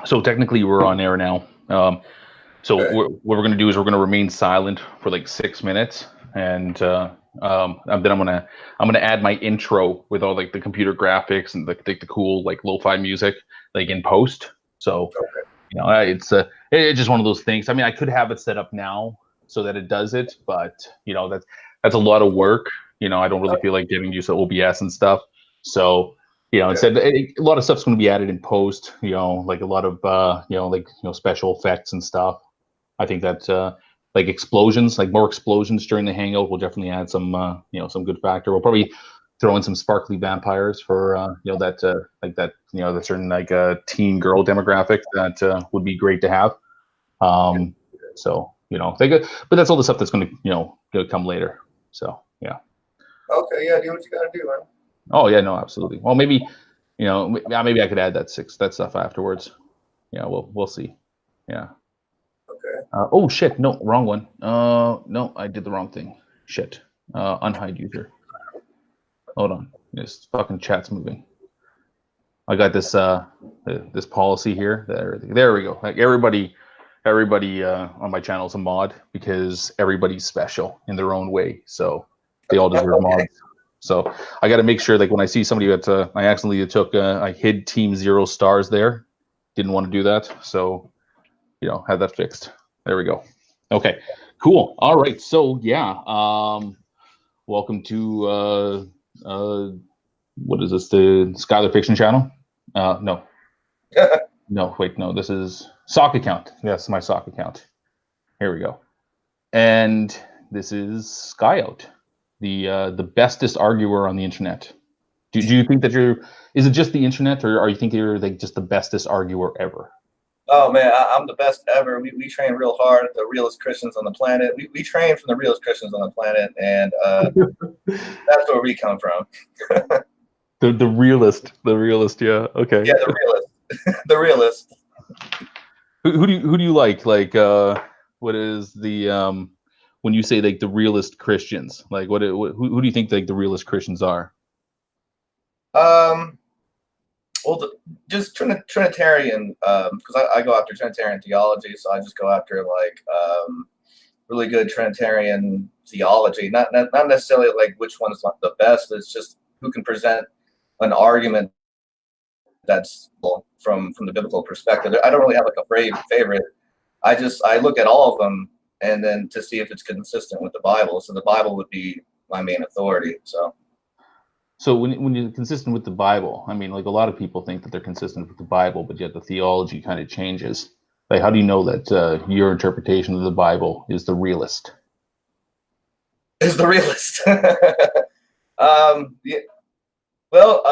So technically, we're on air now. So Okay. what we're going to do is we're going to remain silent for like 6 minutes, and then I'm gonna add my intro with all like the computer graphics and the cool like lo-fi music like in post. So Okay. it's just one of those things. I mean, I could have it set up now so that it does it, but that's a lot of work. I don't really feel like getting used to OBS and stuff. So Yeah. instead, a lot of stuff's going to be added in post. Like a lot of special effects and stuff. I think that like explosions, like more explosions during the hangout, will definitely add some good factor. We'll probably throw in some sparkly vampires for that like that the certain like teen girl demographic that would be great to have. Yeah. So they could, but that's all the stuff that's going to gonna come later. So yeah. Okay. Yeah. Do what you gotta do, man. Oh yeah, no, absolutely. Well, maybe maybe I could add that stuff afterwards. Yeah, we'll see. Yeah. Okay. Oh shit! No, wrong one. No, I did the wrong thing. Shit. Unhide user. Hold on. This fucking chat's moving. I got this policy here. There we go. Like everybody on my channel is a mod because everybody's special in their own way. So they all deserve Okay. mods. So I got to make sure like when I see somebody that I accidentally took I hid team 0 stars there. Didn't want to do that. So have that fixed. There we go. Okay, cool. All right. So yeah, welcome to what is this? The Skylar Fiction channel? No, no. Wait, no. This is Sock account. Yes, my Sock account. Here we go. And this is Skyout, the bestest arguer on the internet. Do you think that you're? Is it just the internet, or are you think you're like just the bestest arguer ever? Oh man, I'm the best ever. We train real hard. The realest Christians on the planet. We train from the realest Christians on the planet, and that's where we come from. The realist. Yeah. Okay. Yeah, the realest, the realest. Who do you like? Like, what is the when you say like the realist Christians? Like, who do you think like the realist Christians are? Um, well, just Trinitarian, because I go after Trinitarian theology, so I just go after like really good Trinitarian theology. Not necessarily like which one is the best, but it's just who can present an argument that's from the biblical perspective. I don't really have like a favorite. I look at all of them and then to see if it's consistent with the Bible. So the Bible would be my main authority. So when you're consistent with the Bible, I mean, like a lot of people think that they're consistent with the Bible, but yet the theology kind of changes. Like, how do you know that your interpretation of the Bible is the realist? Is the realist. Yeah, well,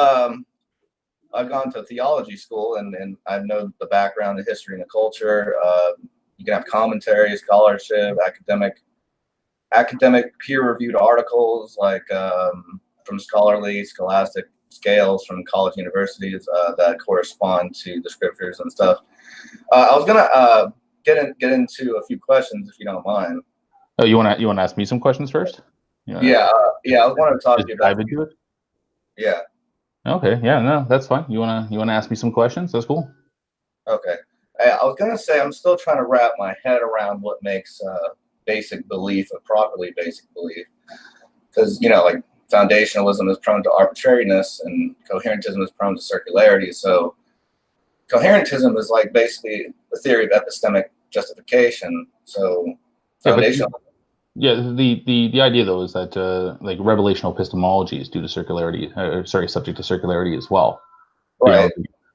I've gone to theology school and I know the background, the history, and the culture. You can have commentary, scholarship, academic peer-reviewed articles like from scholastic scales from college universities that correspond to the scriptures and stuff. I was gonna get into a few questions if you don't mind. Oh, you want to ask me some questions first? Yeah, yeah. I was wanting to talk Just to you about. dive into it. Yeah. Okay, yeah, no, that's fine. You wanna ask me some questions? That's cool. Okay. I was gonna say I'm still trying to wrap my head around what makes basic belief a properly basic belief, because like foundationalism is prone to arbitrariness and coherentism is prone to circularity. So coherentism is like basically the theory of epistemic justification. So Yeah, but foundational. yeah, the idea though is that like revelational epistemology is due to circularity, sorry, subject to circularity as well. You know,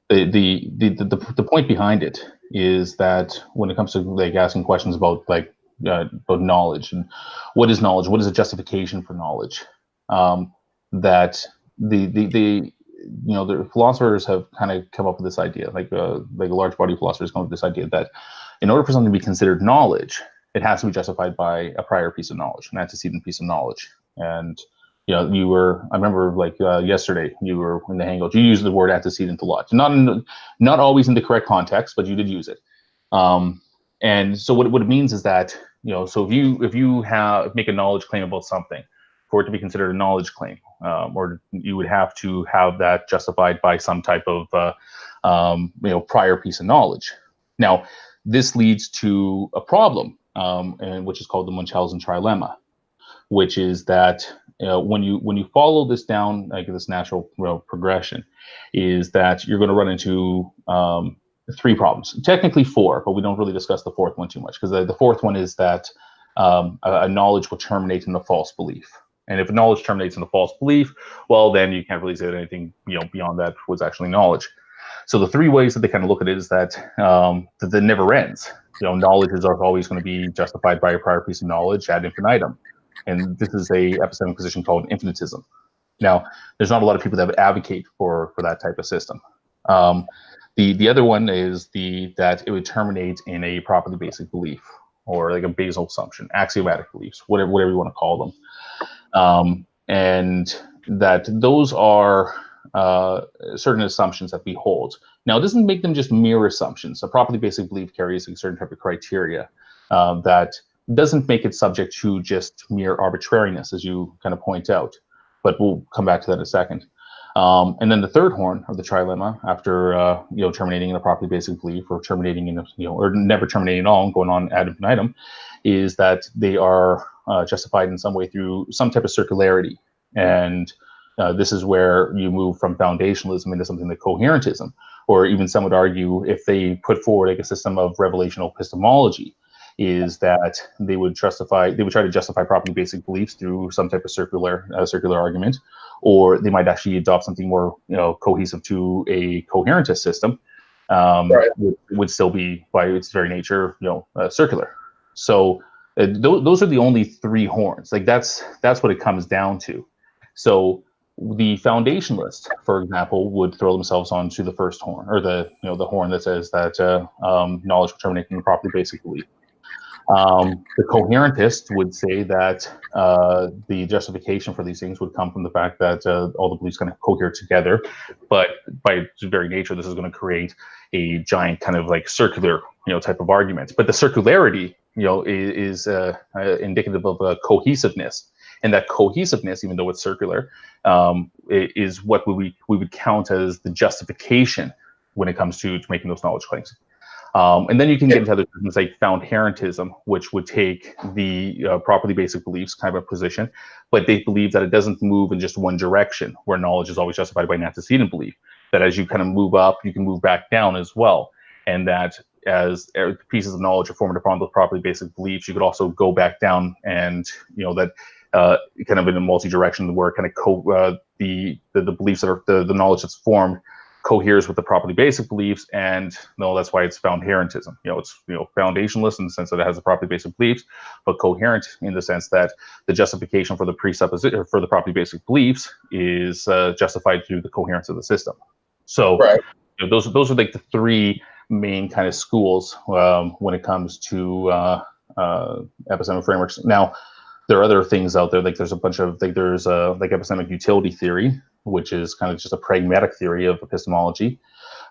Right. the point behind it is that when it comes to like asking questions about like about knowledge and what is a justification for knowledge, that the the philosophers have kind of come up with this idea, like a large body of philosophers come up with this idea that in order for something to be considered knowledge, it has to be justified by a prior piece of knowledge, an antecedent piece of knowledge. And I remember like yesterday, you were in the hangout. You used the word antecedent a lot, not always in the correct context, but you did use it. And so what it means is that so if you have make a knowledge claim about something, for it to be considered a knowledge claim, or you would have to have that justified by some type of prior piece of knowledge. Now, this leads to a problem, and which is called the Munchausen trilemma, which is that when you follow this down like this natural progression, is that you're going to run into three problems, technically four, but we don't really discuss the fourth one too much, because the fourth one is that a knowledge will terminate in a false belief. And if a knowledge terminates in a false belief, well, then you can't really say that anything beyond that was actually knowledge. So the three ways that they kind of look at it is that that never ends. Knowledge is always going to be justified by a prior piece of knowledge ad infinitum. And this is a epistemic position called infinitism. Now, there's not a lot of people that advocate for that type of system. The other one is that it would terminate in a properly basic belief, or like a basal assumption, axiomatic beliefs, whatever you want to call them. And that those are certain assumptions that we hold. Now, it doesn't make them just mere assumptions. A properly basic belief carries a certain type of criteria that doesn't make it subject to just mere arbitrariness, as you kind of point out. But we'll come back to that in a second. And then the third horn of the trilemma, after terminating in a properly basic belief, or terminating in or never terminating at all and going on ad infinitum, is that they are justified in some way through some type of circularity. And this is where you move from foundationalism into something like coherentism, or even some would argue, if they put forward like a system of revelational epistemology, is that they would try to justify properly basic beliefs through some type of circular argument, or they might actually adopt something more cohesive to a coherentist system, right. would still be by its very nature circular. So those are the only three horns. Like that's what it comes down to. So the foundationalists, for example, would throw themselves onto the first horn, or the horn that says that knowledge will terminate in a properly basic belief. The coherentist would say that the justification for these things would come from the fact that all the beliefs kind of cohere together, but by its very nature, this is going to create a giant kind of like circular, type of argument. But the circularity, is indicative of cohesiveness, and that cohesiveness, even though it's circular, is what we would count as the justification when it comes to making those knowledge claims. And then you can get into other things like found-herentism, which would take the properly basic beliefs kind of a position, but they believe that it doesn't move in just one direction, where knowledge is always justified by an antecedent belief, that as you kind of move up, you can move back down as well. And that as pieces of knowledge are formed upon those properly basic beliefs, you could also go back down, and that kind of in a multi-direction, where kind of the beliefs that are the knowledge that's formed coheres with the properly basic beliefs, and that's why it's found-herentism. It's foundationalist in the sense that it has the properly basic beliefs, but coherent in the sense that the justification for the presupposition for the properly basic beliefs is justified through the coherence of the system. So right. Those are like the three main kind of schools when it comes to epistemic frameworks. Now, there are other things out there, like there's a bunch of like epistemic utility theory, which is kind of just a pragmatic theory of epistemology.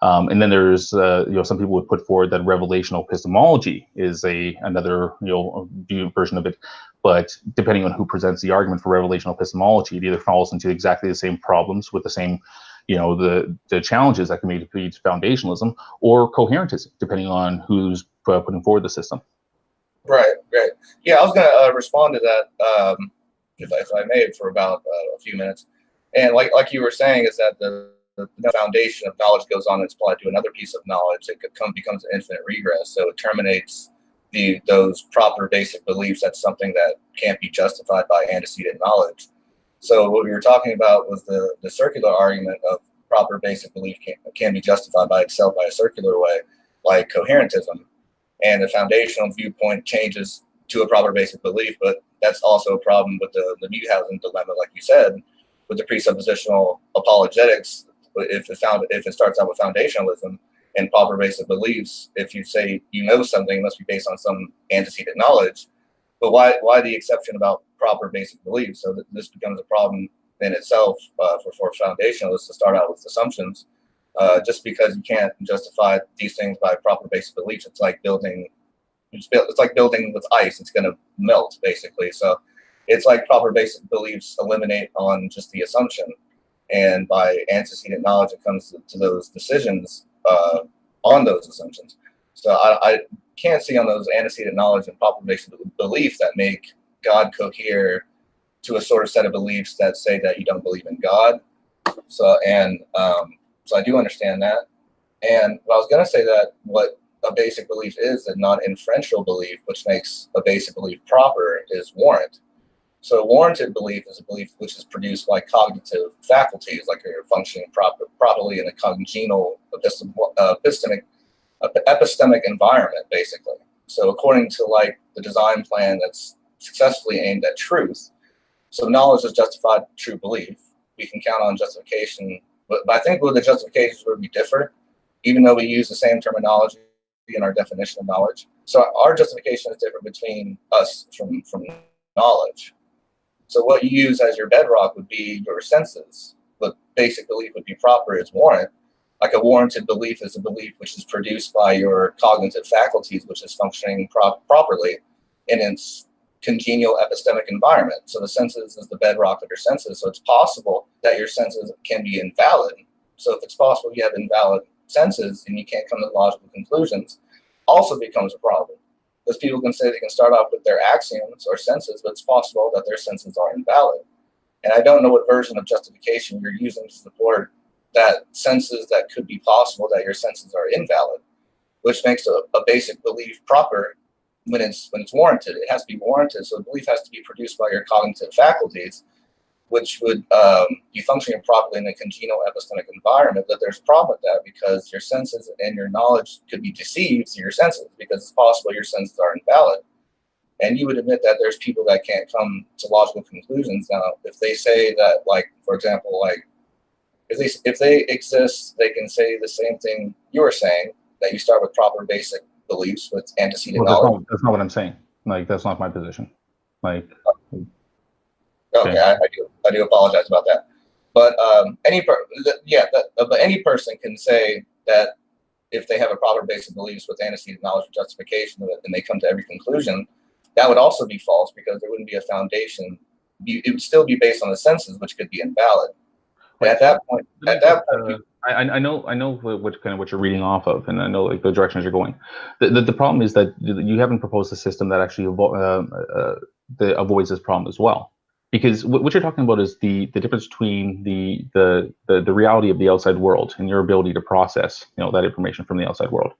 And then there's some people would put forward that revelational epistemology is another version of it. But depending on who presents the argument for revelational epistemology, it either falls into exactly the same problems with the same the challenges that can be defeated foundationalism, or coherentism, depending on who's putting forward the system. Right. Yeah, I was going to respond to that, if I may, for about a few minutes. And like you were saying, is that the foundation of knowledge goes on and it's applied to another piece of knowledge. It becomes an infinite regress. So it terminates those proper basic beliefs. That's something that can't be justified by antecedent knowledge. So what we were talking about was the circular argument of proper basic belief can be justified by itself by a circular way, like coherentism. And the foundational viewpoint changes to a proper basic belief, but that's also a problem with the Munchausen dilemma, like you said, with the presuppositional apologetics. If it starts out with foundationalism and proper basic beliefs, if you say something, it must be based on some antecedent knowledge. But why the exception about proper basic beliefs? So this becomes a problem in itself for foundationalists to start out with assumptions. Just because you can't justify these things by proper basic beliefs, it's like building with ice. It's going to melt, basically. So it's like proper basic beliefs eliminate on just the assumption, and by antecedent knowledge, it comes to those decisions. on those assumptions. So I can't see on those antecedent knowledge and proper basic belief that make God cohere to a sort of set of beliefs that say that you don't believe in God. So so I do understand that. And I was going to say that what a basic belief is, a non-inferential belief, which makes a basic belief proper, is warrant. So a warranted belief is a belief which is produced by cognitive faculties, like you're functioning properly in a congenial epistemic environment, basically. So according to like the design plan that's successfully aimed at truth, so knowledge is justified true belief. We can count on justification, but I think with the justifications where we differ, even though we use the same terminology in our definition of knowledge. So our justification is different between us from knowledge. So what you use as your bedrock would be your senses. But basic belief would be proper as warrant. Like a warranted belief is a belief which is produced by your cognitive faculties, which is functioning properly in its congenial epistemic environment. So the senses is the bedrock of your senses. So it's possible that your senses can be invalid. So if it's possible you have invalid senses and you can't come to logical conclusions, also becomes a problem. Because people can say they can start off with their axioms or senses, but it's possible that their senses are invalid. And I don't know what version of justification you're using to support that senses that could be possible that your senses are invalid, which makes a basic belief proper when it's warranted. It has to be warranted, so the belief has to be produced by your cognitive faculties, which would be functioning properly in a congenial epistemic environment. But there's a problem with that because your senses and your knowledge could be deceived through your senses because it's possible your senses are invalid. And you would admit that there's people that can't come to logical conclusions. Now, if they say that, like, for example, like, if they exist, they can say the same thing you were saying, that you start with proper basic beliefs with antecedent knowledge. That's not what I'm saying. Like, that's not my position. Like, okay, I do apologize about that. But any person can say that if they have a proper basic beliefs with antecedent knowledge or justification of it, and they come to every conclusion, that would also be false because there wouldn't be a foundation. It would still be based on the senses, which could be invalid. At that point, I know what you're reading off of, and I know like the directions you're going. The problem is that you haven't proposed a system that actually avoids this problem as well. Because what you're talking about is the difference between the reality of the outside world and your ability to process that information from the outside world.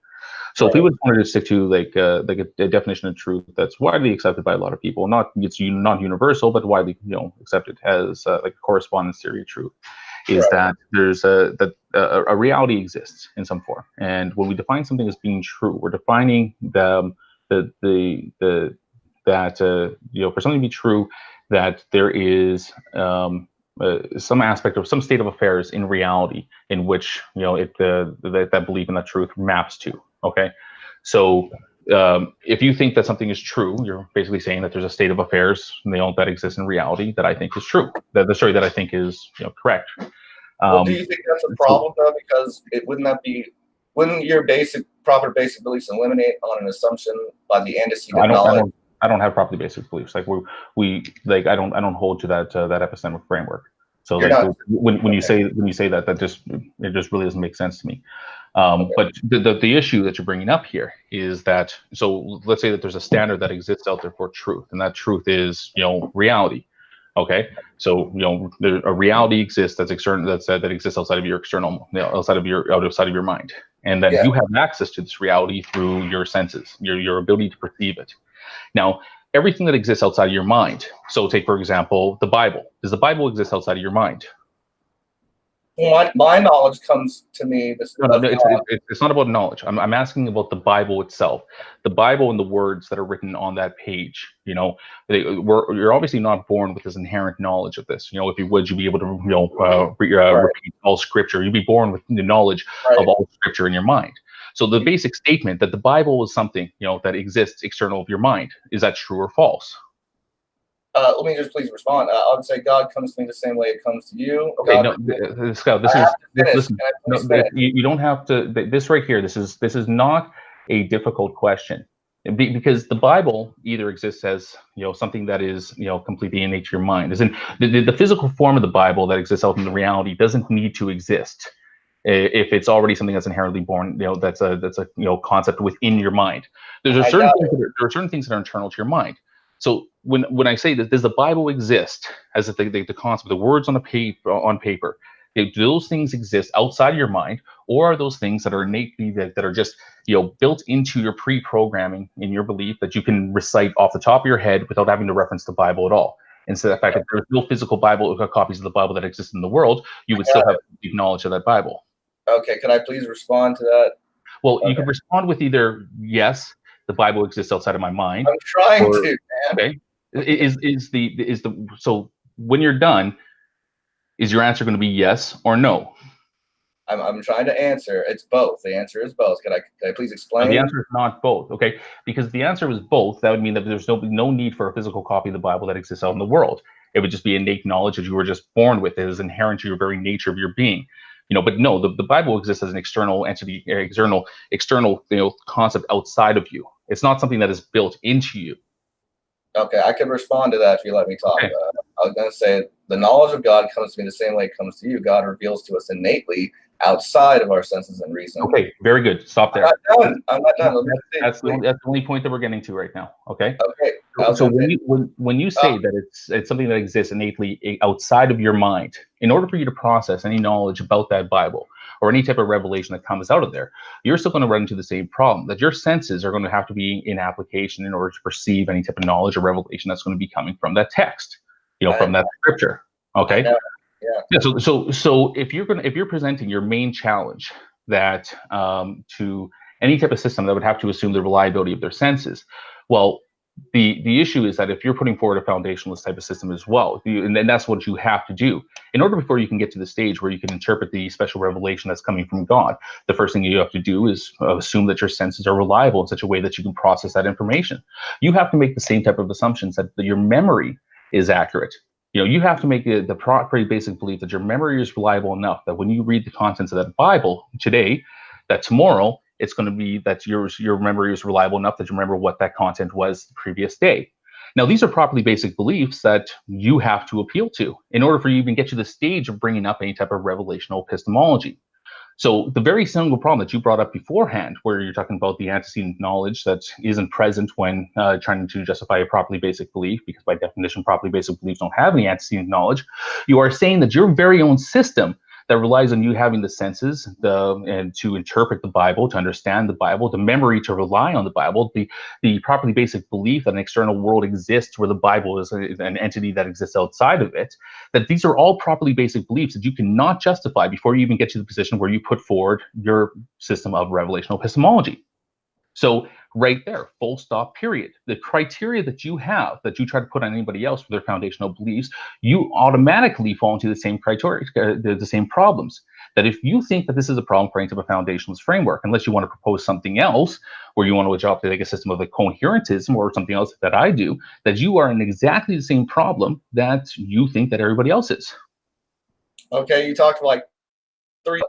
So if we would wanted to stick to like a definition of truth that's widely accepted by a lot of people, not universal, but widely accepted as like a correspondence theory of truth, is that there's a reality exists in some form, and when we define something as being true, we're defining that for something to be true, that there is some aspect of some state of affairs in reality in which that belief in that truth maps to. Okay, so if you think that something is true, you're basically saying that there's a state of affairs that exists in reality that I think is true. That I think is correct. Well, do you think that's a problem though? Because wouldn't your proper basic beliefs eliminate on an assumption by the antecedent knowledge? I don't have properly basic beliefs. Like I don't hold to that epistemic framework. So when you say that, it just really doesn't make sense to me. But the issue that you're bringing up here is that, so let's say that there's a standard that exists out there for truth, and that truth is reality. Okay, so a reality exists that exists outside of your external, outside of your mind, and then you have access to this reality through your senses, your ability to perceive it. Now, everything that exists outside of your mind. So, take for example the Bible. Does the Bible exist outside of your mind? My knowledge comes to me. It's not about knowledge. I'm asking about the Bible itself. The Bible and the words that are written on that page. You're obviously not born with this inherent knowledge of this. If you would, you'd be able to repeat all Scripture. You'd be born with the knowledge of all Scripture in your mind. So the basic statement that the Bible is something that exists external of your mind, is that true or false? Let me just please respond. I would say God comes to me the same way it comes to you. Okay, Scout, you don't have to. This right here, this is not a difficult question, because the Bible either exists as something that is completely innate to your mind. As in the physical form of the Bible that exists out in the reality doesn't need to exist if it's already something that's inherently born, that's a concept within your mind. There are certain things that are internal to your mind. So when I say that, does the Bible exist as the concept, the words on paper, do those things exist outside of your mind, or are those things that are innately that are just built into your pre-programming in your belief that you can recite off the top of your head without having to reference the Bible at all? And so the fact that there's no physical Bible copies of the Bible that exist in the world, you would still have knowledge of that Bible. Okay, can I please respond to that? Well, you could respond with either yes, the Bible exists outside of my mind. I'm trying to, man. Okay. So when you're done, is your answer going to be yes or no? I'm trying to answer. It's both. The answer is both. Can I please explain? The answer is not both. Okay, because if the answer was both, that would mean that there's no need for a physical copy of the Bible that exists out in the world. It would just be innate knowledge that you were just born with. It is inherent to your very nature of your being. But no, the Bible exists as an external entity, external concept outside of you. It's not something that is built into you. Okay, I can respond to that if you let me talk. Okay. I was going to say the knowledge of God comes to me the same way it comes to you. God reveals to us innately outside of our senses and reason. Okay, very good. Stop there. I'm not done. That's the only point that we're getting to right now. Okay. Okay. So when you say that it's something that exists innately outside of your mind, in order for you to process any knowledge about that Bible or any type of revelation that comes out of there, you're still going to run into the same problem, that your senses are going to have to be in application in order to perceive any type of knowledge or revelation that's going to be coming from that text, from that scripture. Okay. Yeah. So if you're presenting your main challenge that to any type of system that would have to assume the reliability of their senses, well, the issue is that if you're putting forward a foundationalist type of system as well, and then that's what you have to do in order before you can get to the stage where you can interpret the special revelation that's coming from God. The first thing you have to do is assume that your senses are reliable in such a way that you can process that information. You have to make the same type of assumptions that your memory is accurate. You have to make the pretty basic belief that your memory is reliable enough that when you read the contents of that Bible today, that tomorrow it's going to be that your memory is reliable enough that you remember what that content was the previous day. Now, these are properly basic beliefs that you have to appeal to in order for you to even get to the stage of bringing up any type of revelational epistemology. So the very single problem that you brought up beforehand, where you're talking about the antecedent knowledge that isn't present when trying to justify a properly basic belief, because by definition, properly basic beliefs don't have any antecedent knowledge, you are saying that your very own system that relies on you having the senses and to interpret the Bible, to understand the Bible, the memory to rely on the Bible, the properly basic belief that an external world exists where the Bible is an entity that exists outside of it, that these are all properly basic beliefs that you cannot justify before you even get to the position where you put forward your system of revelational epistemology. So right there, full stop, period. The criteria that you have that you try to put on anybody else for their foundational beliefs, you automatically fall into the same criteria, the same problems. That if you think that this is a problem for any type of foundationalist framework, unless you want to propose something else, or you want to adopt like a system of like coherentism or something else that I do, that you are in exactly the same problem that you think that everybody else is. Okay, you talked like three.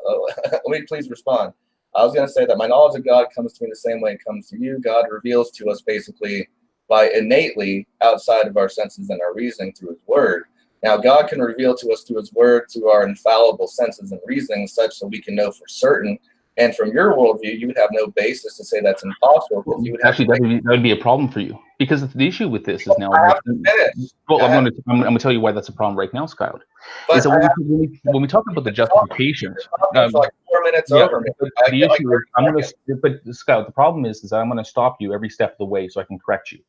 Let me please respond. I was going to say that my knowledge of God comes to me the same way it comes to you. God reveals to us basically by innately outside of our senses and our reasoning through his word. Now, God can reveal to us through his word, through our infallible senses and reasoning, such that we can know for certain. And from your worldview, you would have no basis to say that's impossible. Because you would actually, that would be a problem for you. Because the issue with this is now. I have to finish. Well, I'm going to tell you why that's a problem right now, Skyout. Is that when we talk about the justifications, for like 4 minutes over me. The issue is, but Skyout, the problem is that I'm going to stop you every step of the way so I can correct you.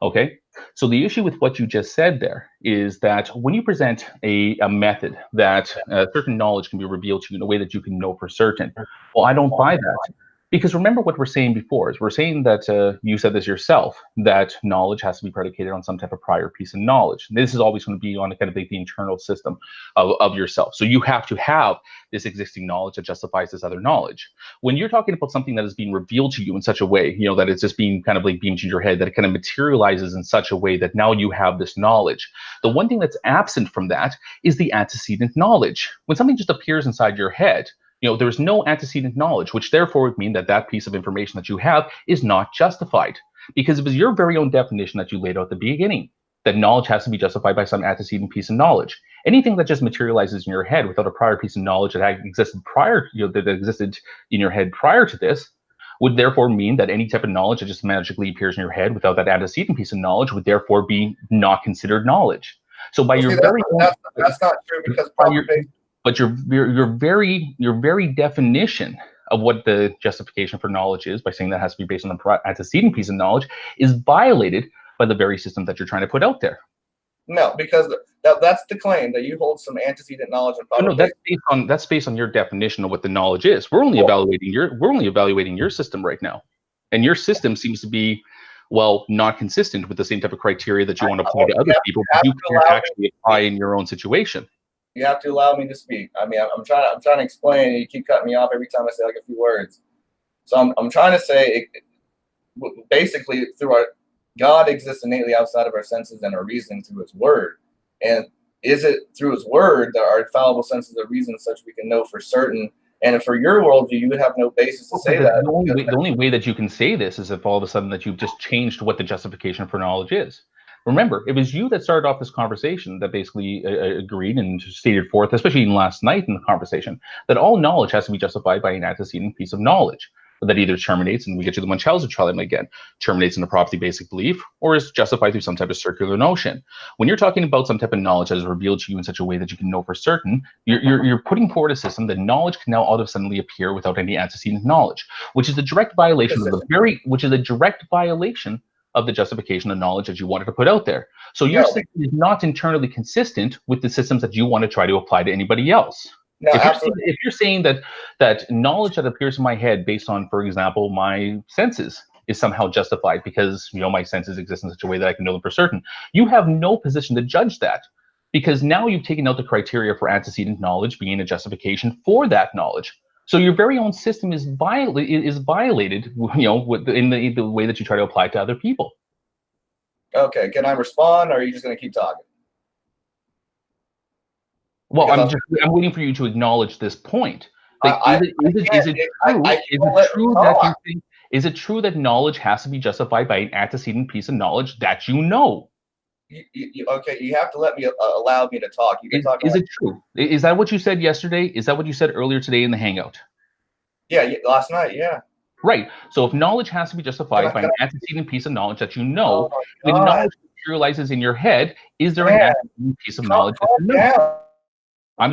Okay, so the issue with what you just said there is that when you present a method that certain knowledge can be revealed to you in a way that you can know for certain, well, I don't buy that. Because remember what we're saying before is we're saying that you said this yourself, that knowledge has to be predicated on some type of prior piece of knowledge. And this is always going to be on kind of like the internal system of yourself. So you have to have this existing knowledge that justifies this other knowledge. When you're talking about something that is being revealed to you in such a way, that it's just being kind of like beamed to your head, that it kind of materializes in such a way that now you have this knowledge. The one thing that's absent from that is the antecedent knowledge. When something just appears inside your head, there's no antecedent knowledge, which therefore would mean that that piece of information that you have is not justified, because it was your very own definition that you laid out at the beginning, that knowledge has to be justified by some antecedent piece of knowledge. Anything that just materializes in your head without a prior piece of knowledge that existed prior, that existed in your head prior to this, would therefore mean that any type of knowledge that just magically appears in your head without that antecedent piece of knowledge would therefore be not considered knowledge. So by your very that's not true, because but your very definition of what the justification for knowledge is, by saying that has to be based on the antecedent piece of knowledge, is violated by the very system that you're trying to put out there. No, because that's the claim, that you hold some antecedent knowledge and probability. No, that's based on your definition of what the knowledge is. We're only evaluating your system right now, and your system seems to be, well, not consistent with the same type of criteria that you want to apply to other people, but you can't actually apply in your own situation. You have to allow me to speak. I mean, I'm trying to explain, and you keep cutting me off every time I say like a few words. So I'm trying to say, basically, through our God exists innately outside of our senses and our reasoning through His Word. And is it through His Word that our infallible senses of reason such we can know for certain? And for your worldview, you would have no basis to say that. The only way that you can say this is if all of a sudden that you've just changed what the justification for knowledge is. Remember, it was you that started off this conversation that basically agreed and stated forth, especially last night in the conversation, that all knowledge has to be justified by an antecedent piece of knowledge that either terminates, and we get to the Munchausen trilemma again, terminates in a property basic belief, or is justified through some type of circular notion. When you're talking about some type of knowledge that is revealed to you in such a way that you can know for certain, you're putting forward a system that knowledge can now all of a sudden appear without any antecedent knowledge, which is a direct violation of the justification of knowledge that you wanted to put out there. So your system is not internally consistent with the systems that you want to try to apply to anybody else. No, if you're saying that knowledge that appears in my head based on, for example, my senses is somehow justified because my senses exist in such a way that I can know them for certain, you have no position to judge that, because now you've taken out the criteria for antecedent knowledge being a justification for that knowledge. So your very own system is violated, in the way that you try to apply it to other people. Okay, can I respond, or are you just going to keep talking? Well, I'm waiting for you to acknowledge this point. Is it true that knowledge has to be justified by an antecedent piece of knowledge that you know? Okay, you have to allow me to talk. You can talk. Is it true? Is that what you said yesterday? Is that what you said earlier today in the Hangout? Yeah, last night, yeah. Right. So if knowledge has to be justified by an antecedent piece of knowledge that you know, when knowledge materializes in your head, is there an antecedent piece of knowledge that you know? I'm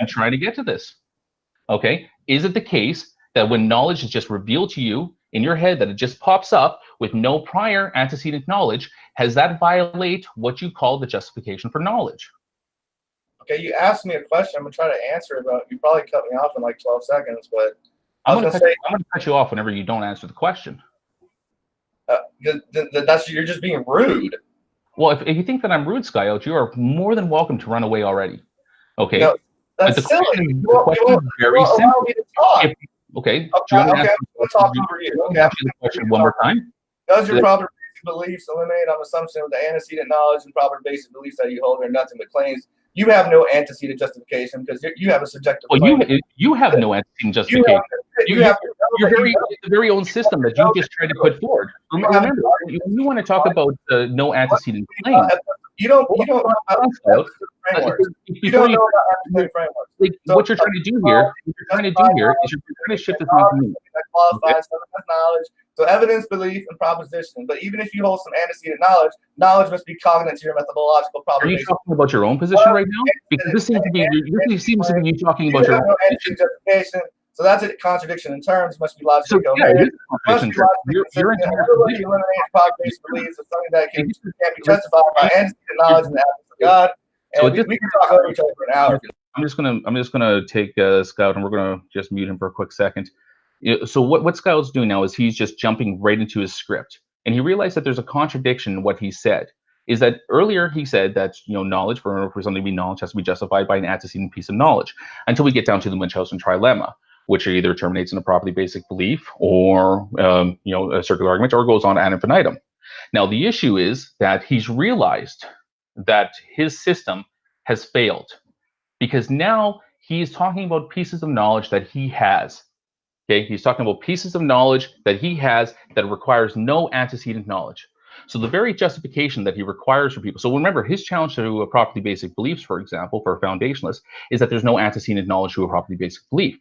trying to get to this. Okay. Is it the case that when knowledge is just revealed to you in your head, that it just pops up with no prior antecedent knowledge, has that violate what you call the justification for knowledge? Okay, you asked me a question. I'm gonna try to answer it, but you probably cut me off in like 12 seconds. But I'm gonna cut you off whenever you don't answer the question. You're just being rude. Well, if you think that I'm rude, Skyout, you are more than welcome to run away already. Okay. No, that's silly. The question is very simple. Okay. I'm going to talk over you. Okay. Ask you the question one more time. Does your proper basic beliefs eliminate on assumption of the antecedent knowledge and proper basic beliefs that you hold are nothing but claims? You have no antecedent justification because you have a subjective. Well, you have no antecedent justification. You have the very own system that you just tried to put forward. Remember, you want to talk about no antecedent claim. You don't know about frameworks. You don't know about frameworks. What you're trying to do here, is you're trying to shift this onto me. That qualifies knowledge. So evidence, belief, and proposition. But even if you hold some antecedent knowledge must be cognate to your methodological probability. Are you talking about your own position right now? Because this seems to be you talking about your own justification. So that's a contradiction in terms. Must be logically coherent. Your entire position eliminates probability beliefs of something that can't be justified by antecedent knowledge and the absence of God. And we can talk over each other for an hour. I'm just gonna take Scout, and we're gonna just mute him for a quick second. So what Scout's doing now is he's just jumping right into his script, and he realized that there's a contradiction in what he said. Is that earlier he said that knowledge for something to be knowledge has to be justified by an antecedent piece of knowledge, until we get down to the Munchausen trilemma, which either terminates in a properly basic belief or a circular argument, or goes on ad infinitum. Now the issue is that he's realized that his system has failed, because now he's talking about pieces of knowledge that he has. Okay, he's talking about pieces of knowledge that he has that requires no antecedent knowledge. So the very justification that he requires for people. So remember, his challenge to a properly basic beliefs, for example, for a foundationalist, is that there's no antecedent knowledge to a properly basic belief.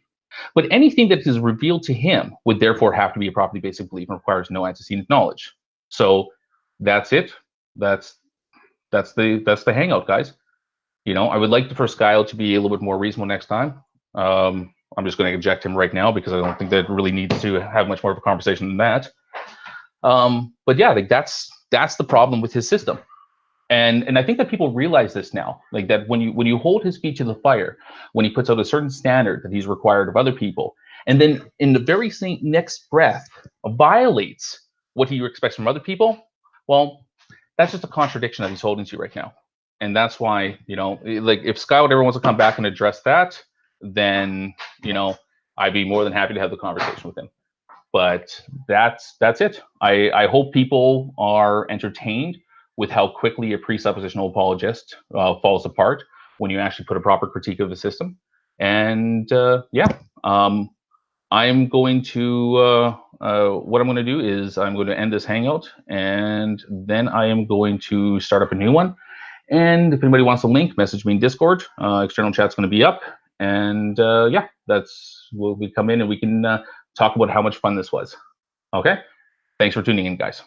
But anything that is revealed to him would therefore have to be a properly basic belief and requires no antecedent knowledge. So that's it. That's the hangout, guys. You know, I would like for Skyout to be a little bit more reasonable next time. I'm just going to eject him right now because I don't think that really needs to have much more of a conversation than that. But yeah, like that's the problem with his system. And I think that people realize this now, like that when you hold his feet to the fire, when he puts out a certain standard that he's required of other people, and then in the very same next breath violates what he expects from other people, well, that's just a contradiction that he's holding to right now. And that's why, you know, like if Skyout ever wants to come back and address that, then, you know, I'd be more than happy to have the conversation with him. But that's it. I hope people are entertained with how quickly a presuppositional apologist falls apart when you actually put a proper critique of the system. And I'm going to what I'm going to do is I'm going to end this hangout, and then I am going to start up a new one. And if anybody wants a link, message me in Discord. External chat's going to be up, and we'll come in and we can talk about how much fun this was. Okay, thanks for tuning in, guys.